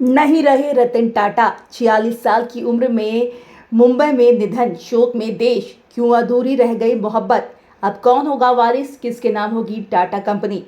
नहीं रहे रतन टाटा। 46 साल की उम्र में मुंबई में निधन, शोक में देश, क्यों अधूरी रह गई मोहब्बत। अब कौन होगा वारिस, किसके नाम होगी टाटा कंपनी।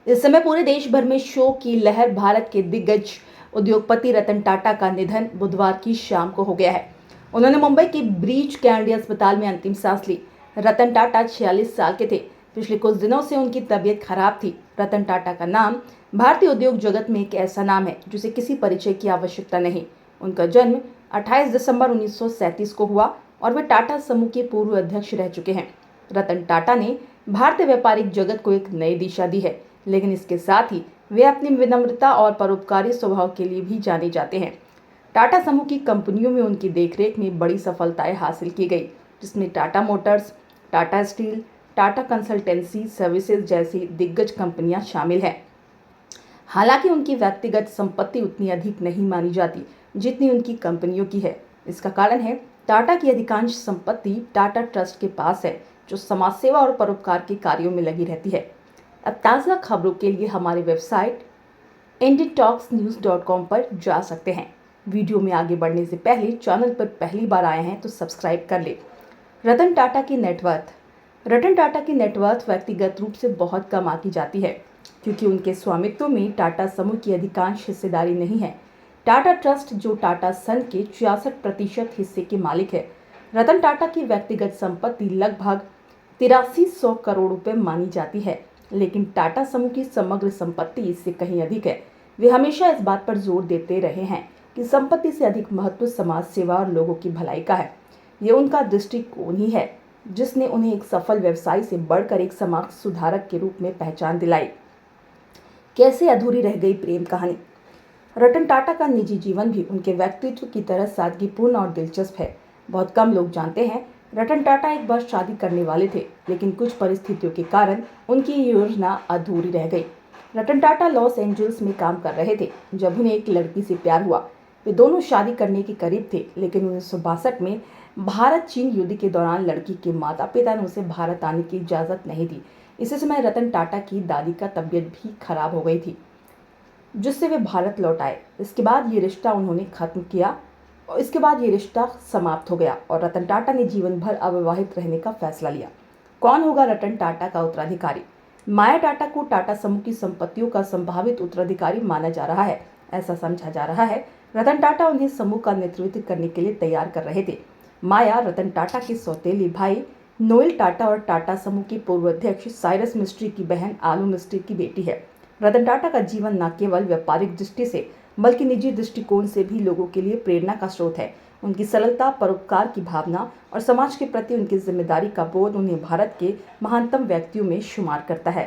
इस समय पूरे देश भर में शोक की लहर। भारत के दिग्गज उद्योगपति रतन टाटा का निधन बुधवार की शाम को हो गया है। उन्होंने मुंबई के ब्रीच कैंडी अस्पताल में अंतिम सांस ली। रतन टाटा 46 साल के थे। पिछले कुछ दिनों से उनकी तबीयत खराब थी। रतन टाटा का नाम भारतीय उद्योग जगत में एक ऐसा नाम है जिसे किसी परिचय की आवश्यकता नहीं। उनका जन्म 28 दिसंबर 1937 को हुआ और वे टाटा समूह के पूर्व अध्यक्ष रह चुके हैं। रतन टाटा ने भारतीय व्यापारिक जगत को एक नई दिशा दी है, लेकिन इसके साथ ही वे अपनी विनम्रता और परोपकारी स्वभाव के लिए भी जाने जाते हैं। टाटा समूह की कंपनियों में उनकी देखरेख में बड़ी सफलताएं हासिल की गई, जिसमें Tata Motors, Tata steel, Tata consultancy services जैसी दिग्गज कंपनियां शामिल हैं। हालांकि उनकी व्यक्तिगत संपत्ति उतनी अधिक नहीं मानी जाती जितनी उनकी कंपनियों की है। इसका कारण है टाटा की अधिकांश संपत्ति टाटा ट्रस्ट के पास है, जो समाज सेवा और परोपकार के कार्यों में लगी रहती है। अब ताज़ा खबरों के लिए हमारी वेबसाइट indiantalksnews.com पर जा सकते हैं। वीडियो में आगे बढ़ने से पहले चैनल पर पहली बार आए हैं तो सब्सक्राइब कर ले। रतन टाटा की नेटवर्थ। रतन टाटा की नेटवर्थ व्यक्तिगत रूप से बहुत कम आंकी जाती है, क्योंकि उनके स्वामित्व में टाटा समूह की अधिकांश हिस्सेदारी नहीं है। टाटा ट्रस्ट, जो टाटा सन के 66% हिस्से के मालिक है। रतन टाटा की व्यक्तिगत संपत्ति लगभग 8300 करोड़ रुपए मानी जाती है, लेकिन टाटा समूह की समग्र संपत्ति इससे कहीं अधिक है। वे हमेशा इस बात पर जोर देते रहे हैं कि संपत्ति से अधिक महत्व समाज सेवा और लोगों की भलाई का है। ये उनका दृष्टिकोण ही है जिसने उन्हें एक सफल व्यवसायी से बढ़कर एक समाज सुधारक के रूप में पहचान दिलाई। कैसे अधूरी रह गई प्रेम कहानी। रतन टाटा का निजी जीवन भी उनके व्यक्तित्व की तरह सादगीपूर्ण और दिलचस्प है। बहुत कम लोग जानते हैं रतन टाटा एक बार शादी करने वाले थे, लेकिन कुछ परिस्थितियों के कारण उनकी ये योजना अधूरी रह गई। रतन टाटा लॉस एंजल्स में काम कर रहे थे जब उन्हें एक लड़की से प्यार हुआ। वे दोनों शादी करने के करीब थे, लेकिन 1962 में भारत चीन युद्ध के दौरान लड़की के माता पिता ने उसे भारत आने की इजाज़त नहीं दी। इसी समय रतन टाटा की दादी का तबीयत भी खराब हो गई थी, जिससे वे भारत लौट आए। इसके बाद ये रिश्ता उन्होंने खत्म किया और इसके बाद ये रिश्ता समाप्त हो गया और रतन टाटा ने जीवन भर अविवाहित रहने का फैसला लिया। कौन होगा रतन टाटा का उत्तराधिकारी। माया टाटा को टाटा समूह की संपत्तियों का संभावित उत्तराधिकारी माना जा रहा है। ऐसा समझा जा रहा है रतन टाटा उन्हें समूह का नेतृत्व करने के लिए तैयार कर रहे थे। माया रतन टाटा के सौतेली भाई नोएल टाटा और टाटा समूह की पूर्व अध्यक्ष साइरस मिस्ट्री की बहन आलू मिस्ट्री की बेटी है। रतन टाटा का जीवन न केवल व्यापारिक दृष्टि से बल्कि निजी दृष्टिकोण से भी लोगों के लिए प्रेरणा का स्रोत है। उनकी सरलता, परोपकार की भावना और समाज के प्रति उनकी जिम्मेदारी का बोध उन्हें भारत के महानतम व्यक्तियों में शुमार करता है।